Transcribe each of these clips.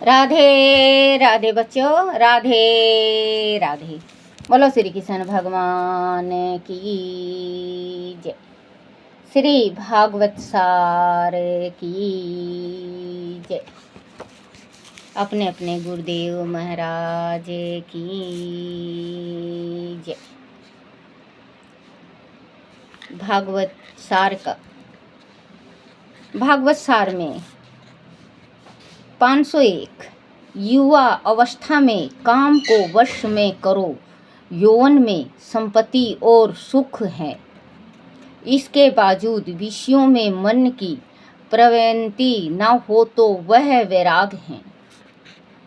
राधे राधे बच्चों, राधे राधे। बोलो श्री कृष्ण भगवान की जय। श्री भागवत सार की जय। अपने अपने गुरुदेव महाराज की जय। भागवत सार में 501 युवा अवस्था में काम को वश में करो, यौवन में संपत्ति और सुख है। इसके बावजूद विषयों में मन की प्रवृत्ति न हो तो वह वैराग है।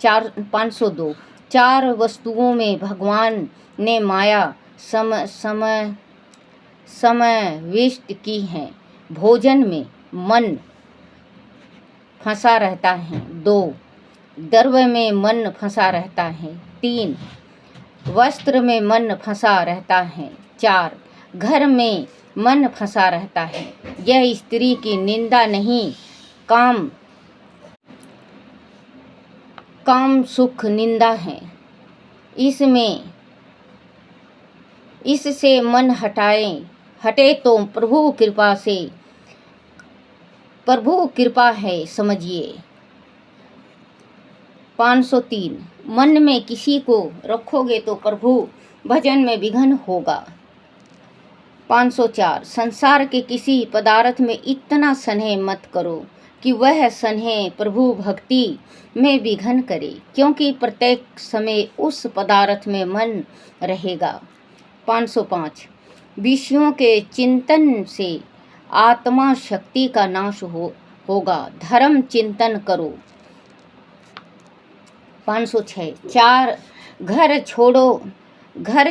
502 चार वस्तुओं में भगवान ने माया समाविष्ट की है। भोजन में मन फंसा रहता है। 2 द्रव्य में मन फंसा रहता है। 3 वस्त्र में मन फंसा रहता है। 4 घर में मन फंसा रहता है। यह स्त्री की निंदा नहीं, काम सुख निंदा है। इससे मन हटे तो प्रभु कृपा है, समझिए। 503 मन में किसी को रखोगे तो प्रभु भजन में विघ्न होगा। 504 संसार के किसी पदार्थ में इतना स्नेह मत करो कि वह स्नेह प्रभु भक्ति में विघ्न करे, क्योंकि प्रत्येक समय उस पदार्थ में मन रहेगा। 505 विषयों के चिंतन से आत्मा शक्ति का नाश होगा, धर्म चिंतन करो। 506 4 घर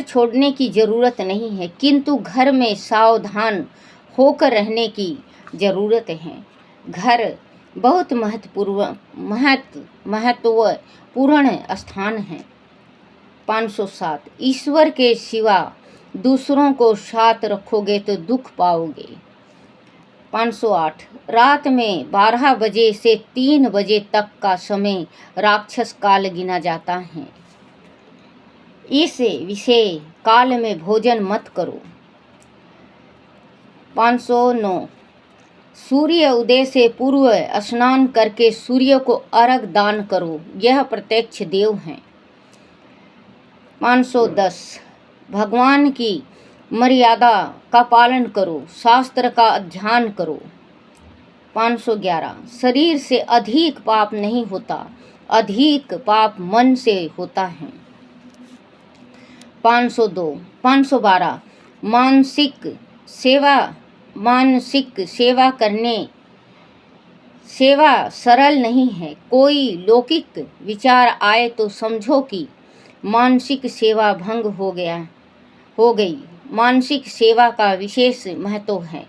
छोड़ने की जरूरत नहीं है, किंतु घर में सावधान होकर रहने की जरूरत है। घर बहुत महत्वपूर्ण स्थान है। 507 ईश्वर के सिवा दूसरों को साथ रखोगे तो दुख पाओगे। 508 रात में 12 बजे से 3 बजे तक का समय राक्षस काल गिना जाता है। इस विशेष काल में भोजन मत करो। 509 सूर्य उदय से पूर्व स्नान करके सूर्य को अर्घ दान करो, यह प्रत्यक्ष देव हैं। 510 भगवान की मर्यादा का पालन करो, शास्त्र का अध्ययन करो। 511 शरीर से अधिक पाप नहीं होता, अधिक पाप मन से होता है। 512 मानसिक सेवा सरल नहीं है। कोई लौकिक विचार आए तो समझो कि मानसिक सेवा भंग हो गई। मानसिक सेवा का विशेष महत्व है।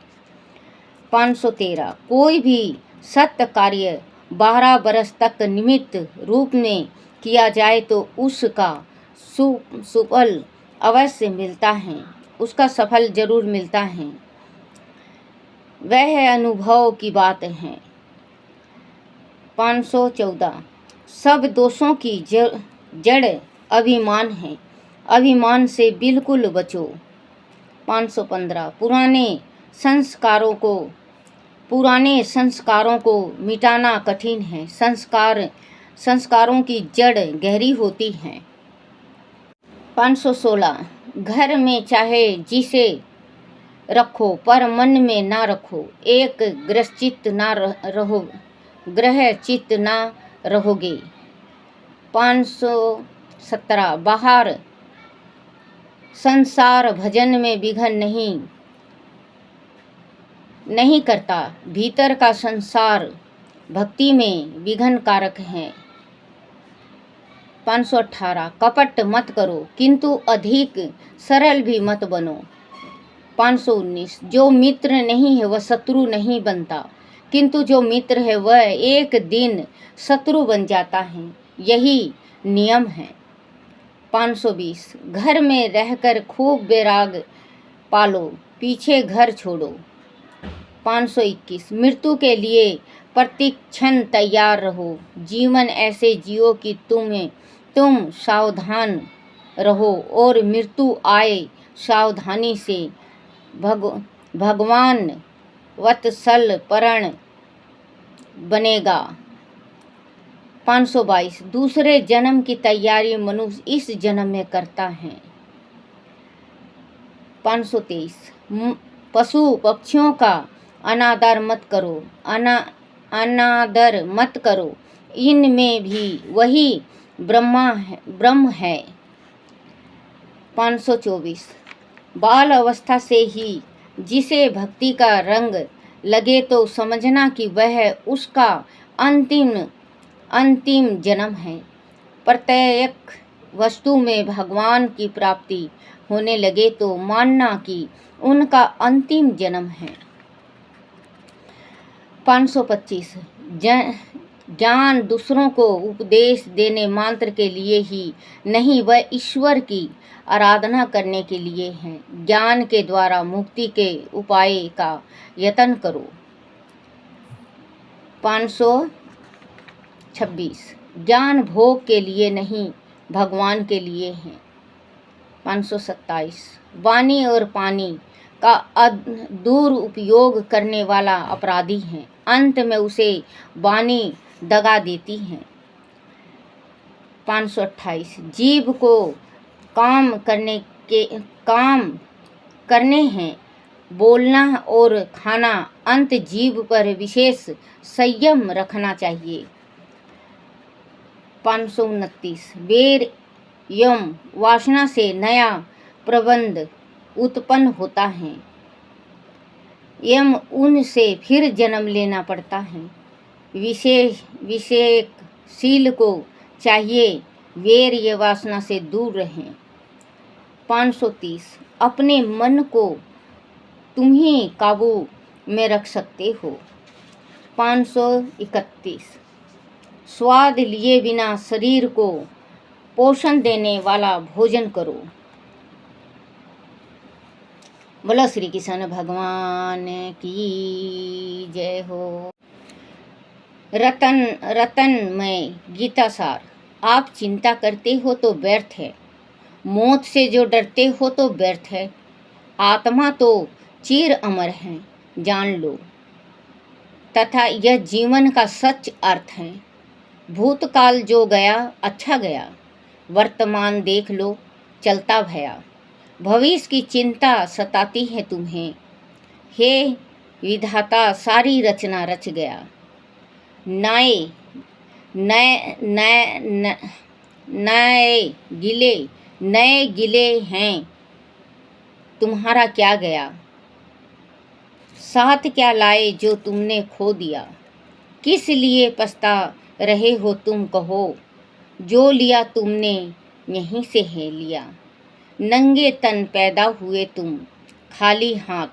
513 कोई भी सत्य कार्य 12 वर्ष तक निमित्त रूप में किया जाए तो उसका सुफल अवश्य मिलता है, उसका सफल जरूर मिलता है। वह अनुभव की बात है। 514 सब दोषों की जड़ अभिमान है, अभिमान से बिल्कुल बचो। 515 पुराने संस्कारों को मिटाना कठिन है, संस्कारों की जड़ गहरी होती है। 516 घर में चाहे जिसे रखो पर मन में ना रखो, एक ग्रह चित्त ना रहोगे। 517 बाहर संसार भजन में विघ्न नहीं करता, भीतर का संसार भक्ति में विघ्न कारक है। 518 कपट मत करो, किंतु अधिक सरल भी मत बनो। 519 जो मित्र नहीं है वह शत्रु नहीं बनता, किंतु जो मित्र है वह एक दिन शत्रु बन जाता है, यही नियम है। 520 घर में रहकर खूब वैराग पालो, पीछे घर छोड़ो। 521 मृत्यु के लिए प्रतिक्षण तैयार रहो। जीवन ऐसे जियो कि तुम सावधान रहो और मृत्यु आए सावधानी से। भगवान वत्सल परण बनेगा। 522 दूसरे जन्म की तैयारी मनुष्य इस जन्म में करता है। 523 पशु पक्षियों का अनादर मत करो, इनमें भी वही ब्रह्म है। 524 बाल अवस्था से ही जिसे भक्ति का रंग लगे तो समझना कि वह उसका अंतिम जन्म है। प्रत्येक वस्तु में भगवान की प्राप्ति होने लगे तो मानना कि उनका अंतिम जन्म है। 525 ज्ञान दूसरों को उपदेश देने मात्र के लिए ही नहीं, वह ईश्वर की आराधना करने के लिए है। ज्ञान के द्वारा मुक्ति के उपाय का यत्न करो। 526 ज्ञान भोग के लिए नहीं, भगवान के लिए है। 527 वाणी और पानी का दुरुपयोग करने वाला अपराधी है, अंत में उसे वाणी दगा देती है। 528 जीव को काम करने हैं, बोलना और खाना, अंत जीव पर विशेष संयम रखना चाहिए। 529 वेर यम वासना से नया प्रबंध उत्पन्न होता है, यम उनसे फिर जन्म लेना पड़ता है। विषयशील को चाहिए वेर ये वासना से दूर रहें। 530 अपने मन को तुम ही काबू में रख सकते हो। 531 स्वाद लिए बिना शरीर को पोषण देने वाला भोजन करो। बोलो श्री कृष्ण भगवान की जय हो। रतन में गीता सार आप चिंता करते हो तो व्यर्थ है, मौत से जो डरते हो तो व्यर्थ है, आत्मा तो चिर अमर है जान लो, तथा यह जीवन का सच अर्थ है। भूतकाल जो गया अच्छा गया, वर्तमान देख लो चलता भया, भविष्य की चिंता सताती है तुम्हें, हे विधाता सारी रचना रच गया। नए गिले हैं तुम्हारा क्या गया, साथ क्या लाए जो तुमने खो दिया, किस लिए पछता रहे हो तुम कहो, जो लिया तुमने यहीं से है लिया। नंगे तन पैदा हुए तुम खाली हाथ,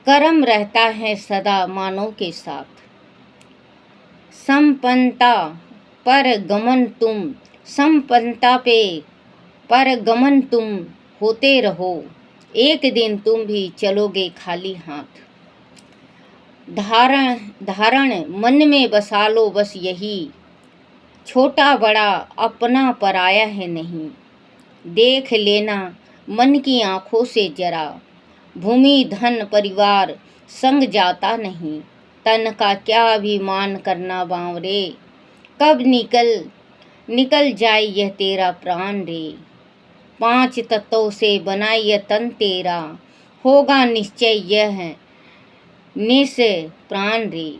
कर्म रहता है सदा मानव के साथ। संपन्नता पर गमन तुम होते रहो, एक दिन तुम भी चलोगे खाली हाथ। धारण मन में बसा लो बस यही, छोटा बड़ा अपना पराया है नहीं। देख लेना मन की आँखों से जरा, भूमि धन परिवार संग जाता नहीं। तन का क्या अभिमान करना बावरे, कब निकल जाए यह तेरा प्राण रे। 5 तत्वों से बना यह तन तेरा, होगा निश्चय यह निस प्राण रे।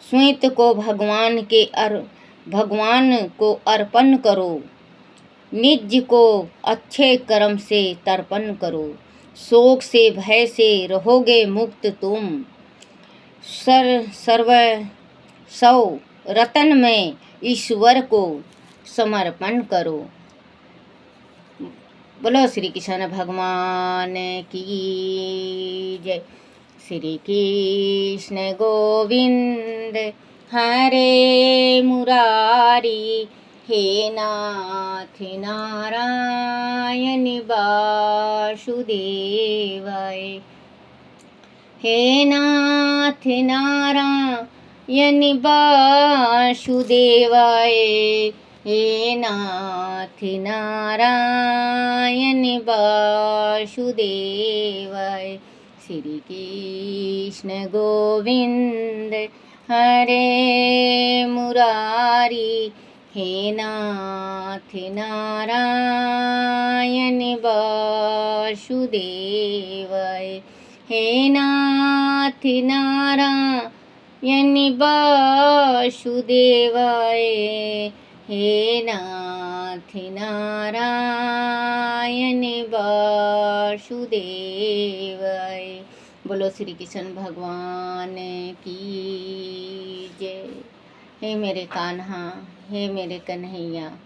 श्वेत को भगवान को अर्पण करो, निज को अच्छे कर्म से तर्पण करो। शोक से भय से रहोगे मुक्त तुम, सौ रतन में ईश्वर को समर्पण करो। बोलो श्री कृष्ण भगवान की जय। श्री कृष्ण गोविंद हरे मुरारी, हे नाथ नारायण वासुदेवाय। हे नाथ नारायण वासुदेवाय, हे नाथ नारायण वासुदेवाय। श्री कृष्ण गोविंद हरे मुरारी, हे नाथ नारायण वासुदेवाय, हे नाथ नारायण वासुदेवाय, हे नाथ नारायण वासुदेवाय। बोलो श्री कृष्ण भगवान की जय। हे मेरे कान्हा, हे मेरे कन्हैया,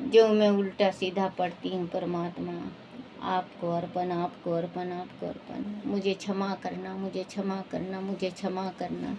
जो मैं उल्टा सीधा पढ़ती हूँ परमात्मा, आपको अर्पण, आपको अर्पण, आपको अर्पण। मुझे क्षमा करना, मुझे क्षमा करना, मुझे क्षमा करना।